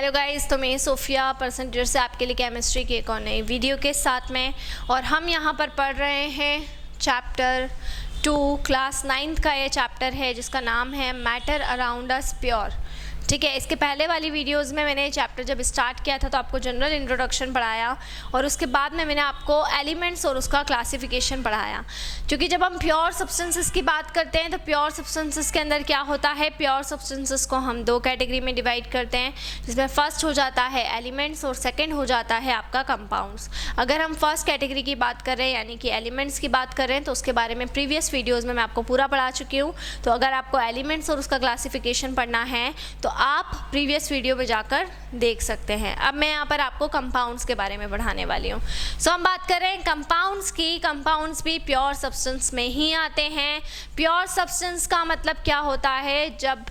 Hello guys, तो मैं Sophia percentage से आपके लिए केमिस्ट्री की एक और नई वीडियो के साथ में, और हम यहाँ पर पढ़ रहे हैं चैप्टर 2 क्लास 9th का ये चैप्टर है जिसका नाम है मैटर अराउंड अस प्योर। ठीक है, इसके पहले वाली वीडियोस में मैंने चैप्टर जब स्टार्ट किया था तो आपको जनरल इंट्रोडक्शन पढ़ाया और उसके बाद में मैंने आपको एलिमेंट्स और उसका क्लासिफिकेशन पढ़ाया। क्योंकि जब हम प्योर सब्सटेंसेस की बात करते हैं तो प्योर सब्सटेंसेस के अंदर क्या होता है, प्योर सब्सटेंसेस को हम दो कैटेगरी में डिवाइड करते हैं, जिसमें फर्स्ट हो जाता है एलिमेंट्स और सेकेंड हो जाता है आपका कंपाउंड्स। अगर हम फर्स्ट कैटेगरी की बात कर रहे हैं यानी कि एलिमेंट्स की बात कर रहे हैं तो उसके बारे में प्रीवियस वीडियोज़ में मैं आपको पूरा पढ़ा चुकी हूँ। तो अगर आपको एलिमेंट्स और उसका क्लासिफिकेशन पढ़ना है तो आप प्रीवियस वीडियो में जाकर देख सकते हैं। अब मैं यहाँ पर आपको कंपाउंड्स के बारे में पढ़ाने वाली हूँ। सो हम बात कर रहे हैं कंपाउंड्स की। कंपाउंड्स भी प्योर सब्सटेंस में ही आते हैं। प्योर सब्सटेंस का मतलब क्या होता है, जब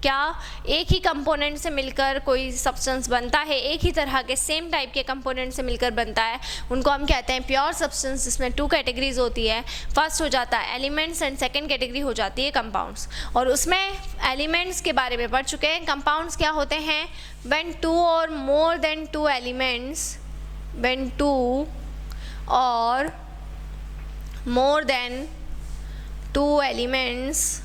क्या एक ही कंपोनेंट से मिलकर कोई सब्सटेंस बनता है, एक ही तरह के सेम टाइप के कंपोनेंट से मिलकर बनता है, उनको हम कहते हैं प्योर सब्सटेंस। जिसमें टू कैटेगरीज होती है, फर्स्ट हो जाता है एलिमेंट्स एंड सेकंड कैटेगरी हो जाती है कंपाउंड्स। और उसमें एलिमेंट्स के बारे में पढ़ चुके हैं। कंपाउंड्स क्या होते हैं, when two or more than two elements, when two or more than two elements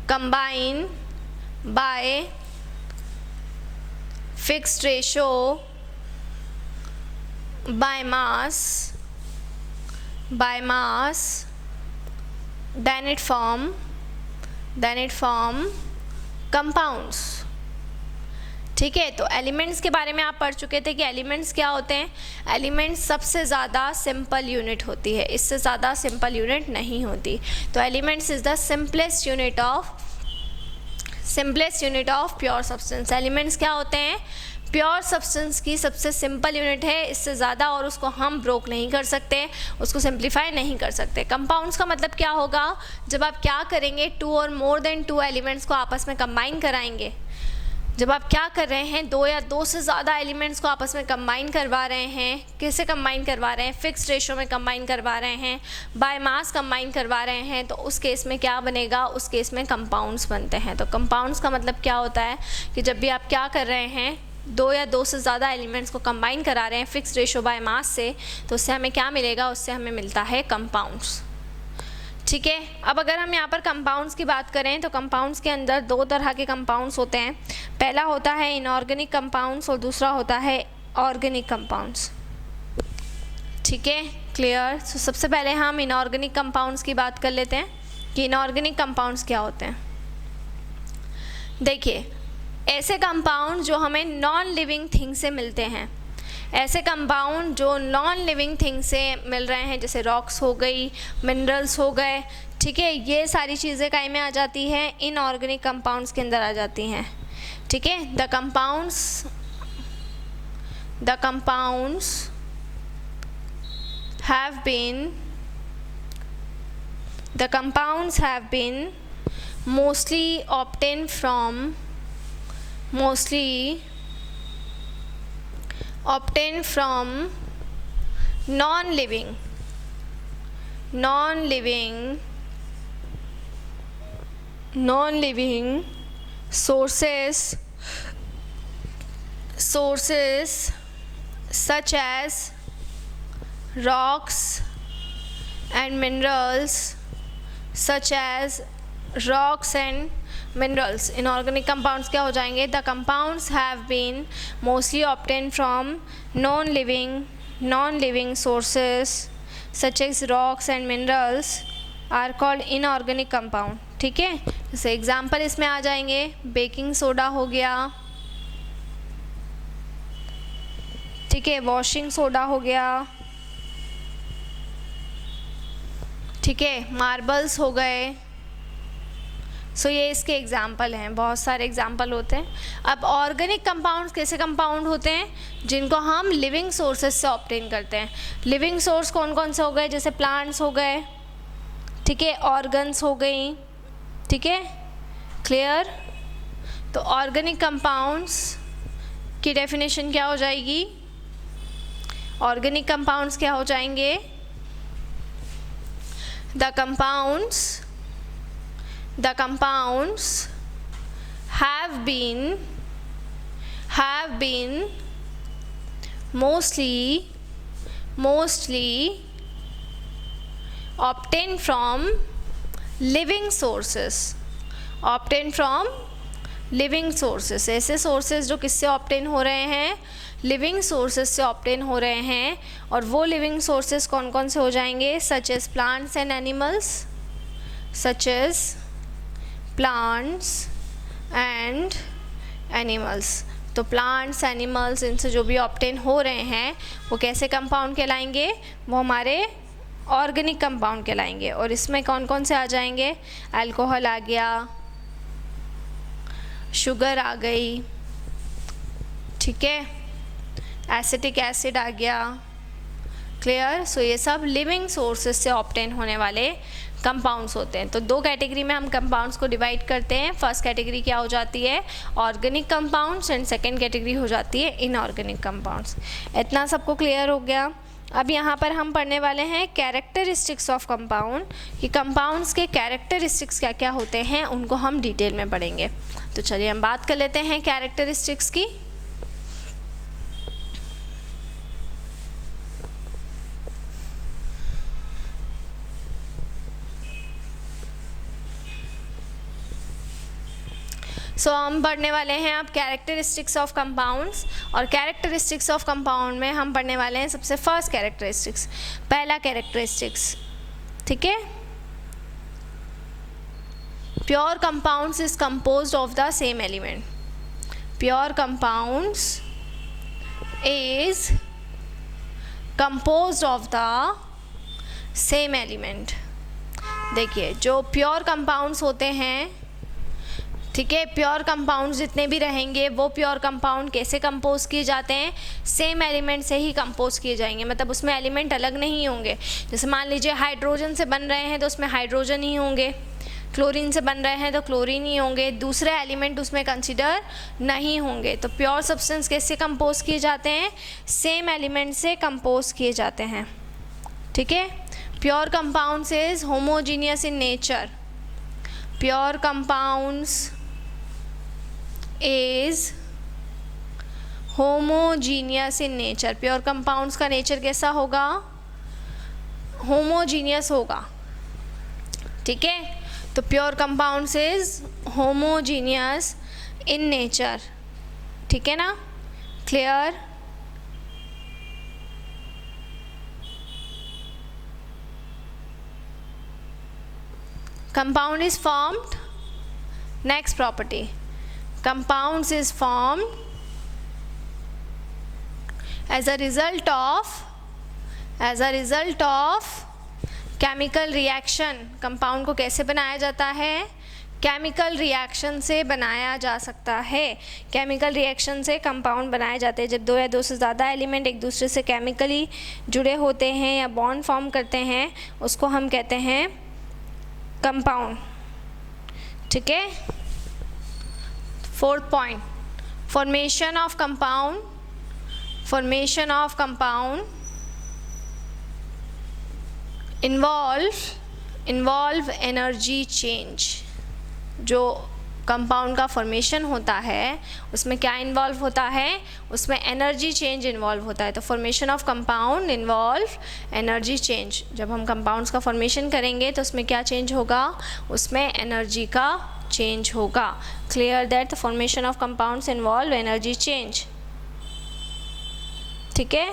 combine by fixed ratio by mass then it form compounds। ठीक है, तो एलिमेंट्स के बारे में आप पढ़ चुके थे कि एलिमेंट्स क्या होते हैं। एलिमेंट्स सबसे ज़्यादा सिंपल यूनिट होती है, इससे ज़्यादा सिंपल यूनिट नहीं होती। तो elements is the simplest unit of pure substance. Elements क्या होते हैं, प्योर सब्सटेंस की सबसे सिंपल यूनिट है, इससे ज़्यादा और उसको हम ब्रोक नहीं कर सकते, उसको सिंप्लीफाई नहीं कर सकते। कंपाउंड्स का मतलब क्या होगा, जब आप क्या करेंगे, to or more than two elements को आपस में कंबाइन कराएंगे। जब आप क्या कर रहे हैं, दो या दो से ज़्यादा एलिमेंट्स को आपस में कंबाइन करवा रहे हैं। कैसे कंबाइन करवा रहे हैं, फिक्स्ड रेशो में कंबाइन करवा रहे हैं, बाय मास कंबाइन करवा रहे हैं, तो उस केस में क्या बनेगा, उस केस में कंपाउंड्स बनते हैं। तो कंपाउंड्स का मतलब क्या होता है कि जब भी आप क्या कर रहे हैं, दो या दो से ज़्यादा एलिमेंट्स को कंबाइन करा रहे हैं फिक्स्ड रेशो बाय मास से, तो उससे हमें क्या मिलेगा, उससे हमें मिलता है कंपाउंड्स। ठीक है, अब अगर हम यहाँ पर कंपाउंड्स की बात करें तो कंपाउंड्स के अंदर दो तरह के कंपाउंड्स होते हैं। पहला होता है इनऑर्गेनिक कंपाउंड्स और दूसरा होता है ऑर्गेनिक कंपाउंड्स। ठीक है, क्लियर। तो सबसे पहले हम इनऑर्गेनिक कंपाउंड्स की बात कर लेते हैं कि इनऑर्गेनिक कंपाउंड्स क्या होते हैं। देखिए, ऐसे कंपाउंड जो हमें नॉन लिविंग थिंग से मिलते हैं, ऐसे कंपाउंड जो नॉन लिविंग थिंग से मिल रहे हैं, जैसे रॉक्स हो गई, मिनरल्स हो गए, ठीक है, ये सारी चीज़ें काय में आ जाती हैं, इनऑर्गेनिक कंपाउंड्स के अंदर आ जाती हैं। ठीक है, the compounds have been mostly obtained from non-living sources such as rocks and minerals, inorganic compounds क्या हो जाएंगे, the compounds have been mostly obtain from non living sources such as rocks and minerals are called inorganic compound. ठीक है, जैसे example इसमें आ जाएंगे, baking soda हो गया, ठीक है, वॉशिंग सोडा हो गया, ठीक है, मार्बल्स हो गए। सो ये इसके एग्जाम्पल हैं, बहुत सारे एग्जाम्पल होते हैं। अब ऑर्गेनिक कंपाउंड्स कैसे कंपाउंड होते हैं, जिनको हम लिविंग सोर्सेस से ऑब्टेन करते हैं। लिविंग सोर्स कौन कौन से हो गए, जैसे प्लांट्स हो गए, ठीक है, ऑर्गन्स हो गई, ठीक है, क्लियर। तो ऑर्गेनिक कंपाउंड्स की डेफिनेशन क्या हो जाएगी, ऑर्गेनिक कंपाउंड्स क्या हो जाएंगे, the compounds the compounds have been mostly obtained from living sources. ऐसे सोर्सेज जो किससे ऑब्टेन हो रहे हैं, लिविंग सोर्सेज से ऑब्टेन हो रहे हैं. और वो लिविंग सोर्सेज कौन कौन से हो जाएंगे, such as plants and animals. तो प्लांट्स, एनिमल्स, इनसे जो भी ऑब्टेन हो रहे हैं वो कैसे कंपाउंड कहलाएंगे, वो हमारे ऑर्गेनिक कंपाउंड कहलाएंगे. और इसमें कौन कौन से आ जाएंगे, अल्कोहल आ गया, शुगर आ गई, ठीक है, एसिटिक एसिड आ गया. क्लियर. सो ये सब लिविंग सोर्सेज से ऑब्टेन होने वाले कंपाउंड्स होते हैं. तो दो कैटेगरी में हम कंपाउंड्स को डिवाइड करते हैं. फर्स्ट कैटेगरी क्या हो जाती है, organic compounds, and second category हो जाती है इनऑर्गेनिक कंपाउंड्स. इतना सबको क्लियर हो गया. अब यहाँ पर हम पढ़ने वाले हैं कैरेक्टरिस्टिक्स ऑफ कंपाउंड, कि कंपाउंड्स के कैरेक्टरिस्टिक्स क्या क्या होते हैं, उनको हम डिटेल में पढ़ेंगे. तो चलिए हम बात कर लेते हैं कैरेक्टरिस्टिक्स की. हम पढ़ने वाले हैं अब कैरेक्टरिस्टिक्स ऑफ कंपाउंड्स. और कैरेक्टरिस्टिक्स ऑफ कंपाउंड में हम पढ़ने वाले हैं सबसे फर्स्ट कैरेक्टरिस्टिक्स, पहला कैरेक्टरिस्टिक्स, ठीक है. Pure compounds is composed of the same element. Pure compounds is composed of the same element. देखिए जो प्योर कंपाउंड्स होते हैं, ठीक है, प्योर कंपाउंड्स जितने भी रहेंगे वो प्योर कंपाउंड कैसे कंपोज किए जाते हैं, सेम एलिमेंट से ही कंपोज किए जाएंगे. मतलब उसमें एलिमेंट अलग नहीं होंगे. जैसे मान लीजिए हाइड्रोजन से बन रहे हैं तो उसमें हाइड्रोजन ही होंगे, क्लोरीन से बन रहे हैं तो क्लोरीन ही होंगे, दूसरे एलिमेंट उसमें कंसिडर नहीं होंगे. तो प्योर सब्सटेंस कैसे कंपोज किए जाते हैं, सेम एलिमेंट से कंपोज किए जाते हैं, ठीक है. Pure compounds is homogeneous in nature. Pure compounds is homogeneous in nature. Pure compounds का नेचर कैसा होगा, होमोजीनियस होगा, ठीक है. तो pure compounds is homogeneous in nature, ठीक है ना. Clear. Compound is formed, next property, compounds is formed as a result of chemical reaction. compound को कैसे बनाया जाता है, केमिकल रिएक्शन से बनाया जा सकता है. केमिकल रिएक्शन से कंपाउंड बनाए जाते हैं. जब दो या दो से ज़्यादा एलिमेंट एक दूसरे से केमिकली जुड़े होते हैं या बॉन्ड फॉर्म करते हैं, उसको हम कहते हैं कंपाउंड, ठीक है. Fourth point, formation of compound involve energy change. जो कंपाउंड का फॉर्मेशन होता है उसमें क्या इन्वॉल्व होता है, उसमें एनर्जी चेंज इन्वॉल्व होता है. तो formation of compound involve energy change. जब हम कंपाउंड्स का फॉर्मेशन करेंगे तो उसमें क्या चेंज होगा, उसमें एनर्जी का चेंज होगा. Clear that the formation of compounds involve energy change, ठीक है.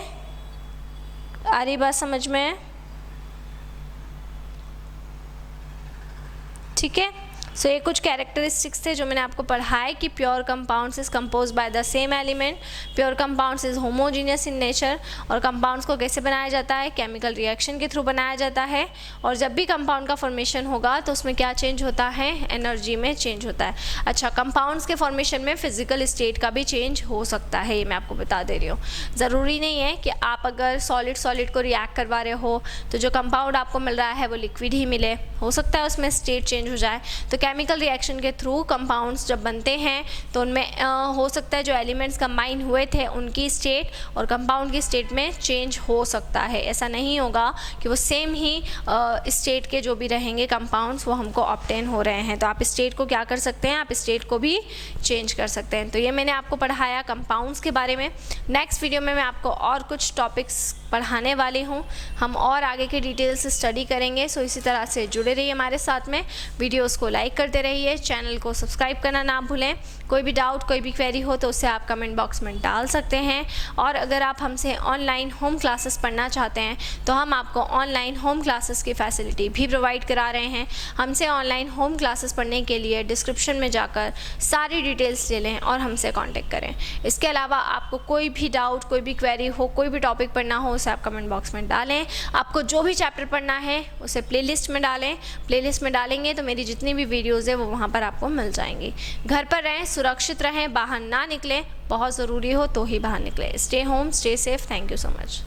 आ रही बात समझ में, ठीक है. सो ये कुछ कैरेक्टरिस्टिक्स थे जो मैंने आपको पढ़ाए कि pure compounds is compose by the same element, pure compounds is homogeneous in nature. और कंपाउंड्स को कैसे बनाया जाता है, केमिकल रिएक्शन के थ्रू बनाया जाता है. और जब भी कंपाउंड का फॉर्मेशन होगा तो उसमें क्या चेंज होता है, एनर्जी में चेंज होता है. अच्छा, कंपाउंड्स के फॉर्मेशन में फिजिकल स्टेट का भी चेंज हो सकता है, ये मैं आपको बता दे रही हूँ. ज़रूरी नहीं है कि आप अगर सॉलिड को रिएक्ट करवा रहे हो तो जो कंपाउंड आपको मिल रहा है वो लिक्विड ही मिले, हो सकता है उसमें स्टेट चेंज हो जाए. तो केमिकल रिएक्शन के थ्रू कंपाउंड्स जब बनते हैं तो उनमें हो सकता है जो एलिमेंट्स कंबाइन हुए थे उनकी स्टेट और कंपाउंड की स्टेट में चेंज हो सकता है। ऐसा नहीं होगा कि वो सेम ही स्टेट के जो भी रहेंगे कंपाउंड्स वो हमको ऑब्टेन हो रहे हैं। तो आप स्टेट को क्या कर सकते हैं, आप स्टेट को भी चेंज कर सकते हैं। तो ये मैंने आपको पढ़ाया कंपाउंड्स के बारे में। नेक्स्ट वीडियो में मैं आपको और कुछ टॉपिक्स पढ़ाने वाली हूँ, हम और आगे के डिटेल्स स्टडी करेंगे। सो इसी तरह से जुड़े रहिए हमारे साथ में, वीडियोस को लाइक करते रहिए, चैनल को सब्सक्राइब करना ना भूलें। कोई भी डाउट, कोई भी क्वेरी हो तो उसे आप कमेंट बॉक्स में डाल सकते हैं। और अगर आप हमसे ऑनलाइन होम क्लासेस पढ़ना चाहते हैं तो हम आपको ऑनलाइन होम क्लासेस की फैसिलिटी भी प्रोवाइड करा रहे हैं। हमसे ऑनलाइन होम क्लासेस पढ़ने के लिए डिस्क्रिप्शन में जाकर सारी डिटेल्स ले लें और हमसे कांटेक्ट करें। इसके अलावा आपको कोई भी डाउट, कोई भी क्वेरी हो, कोई भी टॉपिक पढ़ना हो उसे आप कमेंट बॉक्स में डालें। आपको जो भी चैप्टर पढ़ना है उसे प्लेलिस्ट में डालें। प्लेलिस्ट में डालेंगे तो मेरी जितनी भी वीडियोज़ है वो वहाँ पर आपको मिल जाएंगी। घर पर रहें, सुरक्षित रहें, बाहर ना निकलें, बहुत ज़रूरी हो तो ही बाहर निकलें। Stay home, stay safe. Thank you so much.